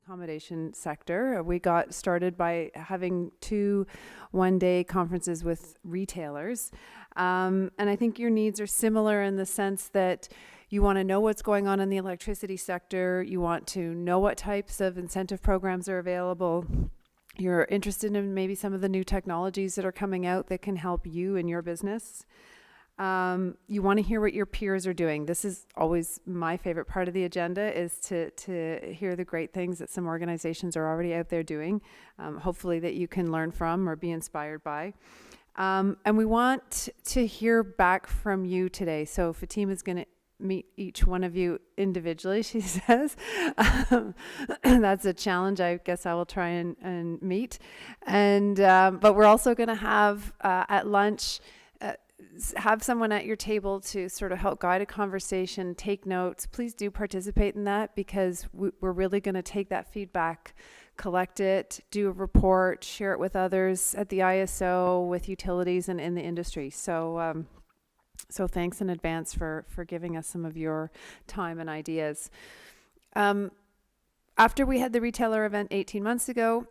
accommodation sector. We got started by having 2 one-day conferences with retailers. And I think your needs are similar in the sense that you want to know what's going on in the electricity sector. You want to know what types of incentive programs are available. You're interested in maybe some of the new technologies that are coming out that can help you in your business. You want to hear what your peers are doing. This is always my favorite part of the agenda, is to hear the great things that some organizations are already out there doing, hopefully that you can learn from or be inspired by. And we want to hear back from you today. So Fatima is going to meet each one of you individually, she says. That's a challenge I guess I will try and meet. And but we're also going to have at lunch, have someone at your table to sort of help guide a conversation, take notes. Please do participate in that, because we're really going to take that feedback, collect it, do a report, share it with others at the IESO, with utilities and in the industry. So so thanks in advance for giving us some of your time and ideas. After we had the retailer event 18 months ago,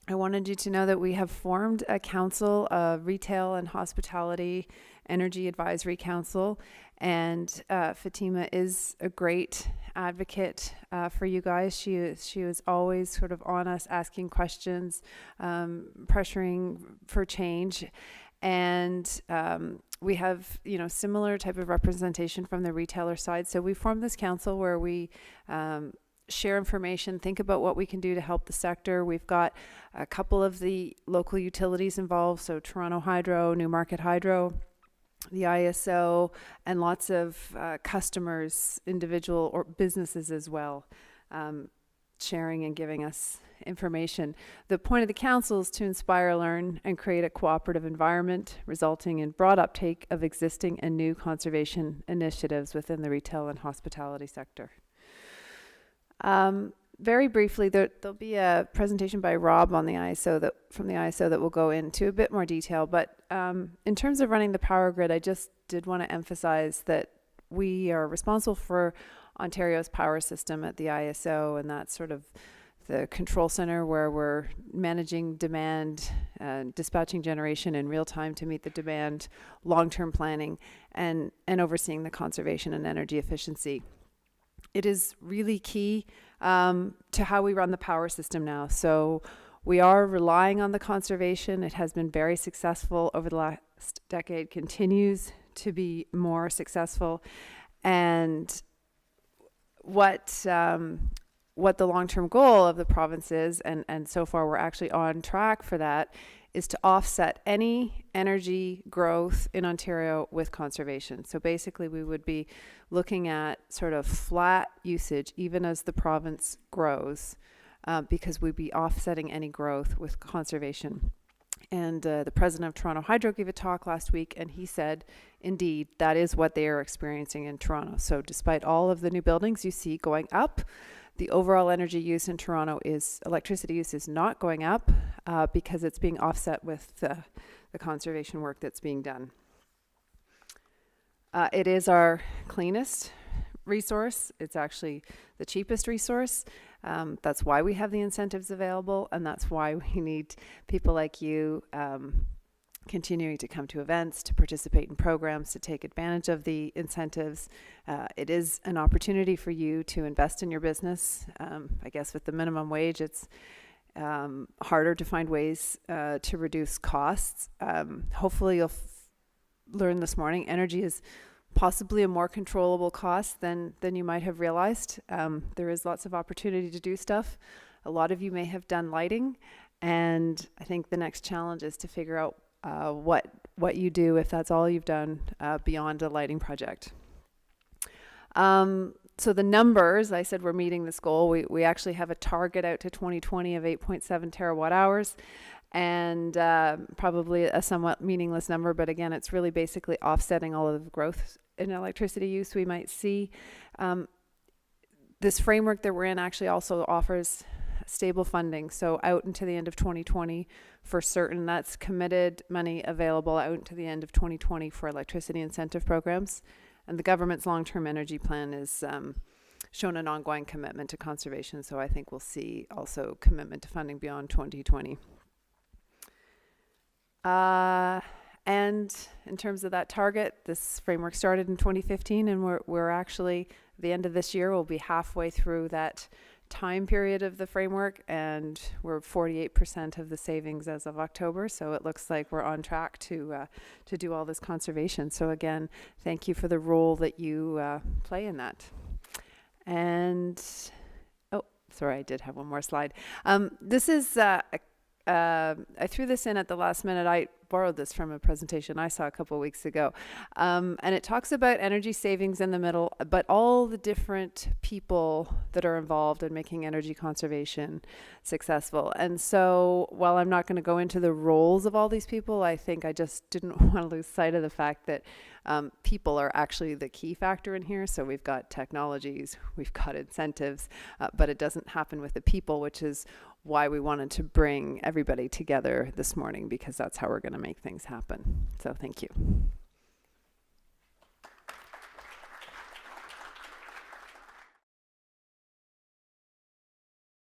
I wanted you to know that we have formed a council, a retail and hospitality energy advisory council, and Fatima is a great advocate for you guys. She was always sort of on us, asking questions, pressuring for change, and we have, you know, similar type of representation from the retailer side. So we formed this council where we share information, think about what we can do to help the sector. We've got a couple of the local utilities involved, so Toronto Hydro, Newmarket Hydro, the IESO, and lots of customers, individual or businesses as well, sharing and giving us information. The point of the council is to inspire, learn, and create a cooperative environment, resulting in broad uptake of existing and new conservation initiatives within the retail and hospitality sector. Very briefly, there'll be a presentation by Rob on the IESO from the IESO that will go into a bit more detail. But in terms of running the power grid, I just did want to emphasize that we are responsible for Ontario's power system at the IESO, and that's sort of the control center where we're managing demand, dispatching generation in real time to meet the demand, long-term planning, and overseeing the conservation and energy efficiency. It is really key to how we run the power system now. So we are relying on the conservation. It has been very successful over the last decade, continues to be more successful. And what the long-term goal of the province is, and so far we're actually on track for that, is to offset any energy growth in Ontario with conservation. So basically we would be looking at sort of flat usage even as the province grows, because we'd be offsetting any growth with conservation. And the president of Toronto Hydro gave a talk last week, and he said, indeed, that is what they are experiencing in Toronto. So despite all of the new buildings you see going up, the overall energy use in Toronto electricity use is not going up because it's being offset with the conservation work that's being done. It is our cleanest resource. It's actually the cheapest resource. That's why we have the incentives available, and that's why we need people like you continuing to come to events, to participate in programs, to take advantage of the incentives. It is an opportunity for you to invest in your business. I guess with the minimum wage, it's harder to find ways to reduce costs. Hopefully you'll learn this morning, energy is possibly a more controllable cost than you might have realized. There is lots of opportunity to do stuff. A lot of you may have done lighting, and I think the next challenge is to figure out what you do if that's all you've done beyond a lighting project. So the numbers, I said we're meeting this goal. We actually have a target out to 2020 of 8.7 terawatt hours, and probably a somewhat meaningless number, but again, it's really basically offsetting all of the growth in electricity use we might see. This framework that we're in actually also offers stable funding, so out into the end of 2020 for certain. That's committed money available out into the end of 2020 for electricity incentive programs. And the government's long-term energy plan is shown an ongoing commitment to conservation. So I think we'll see also commitment to funding beyond 2020. And in terms of that target, this framework started in 2015, and we're actually, at the end of this year, we'll be halfway through that time period of the framework, and we're 48% of the savings as of October. So it looks like we're on track to do all this conservation. So again, thank you for the role that you play in that. And oh, sorry, I did have one more slide. This is I threw this in at the last minute. I borrowed this from a presentation I saw a couple of weeks ago. And it talks about energy savings in the middle, but all the different people that are involved in making energy conservation successful. And so while I'm not going to go into the roles of all these people, I think I just didn't want to lose sight of the fact that people are actually the key factor in here. So we've got technologies, we've got incentives, but it doesn't happen with the people, which is why we wanted to bring everybody together this morning, because that's how we're going to make things happen. So thank you.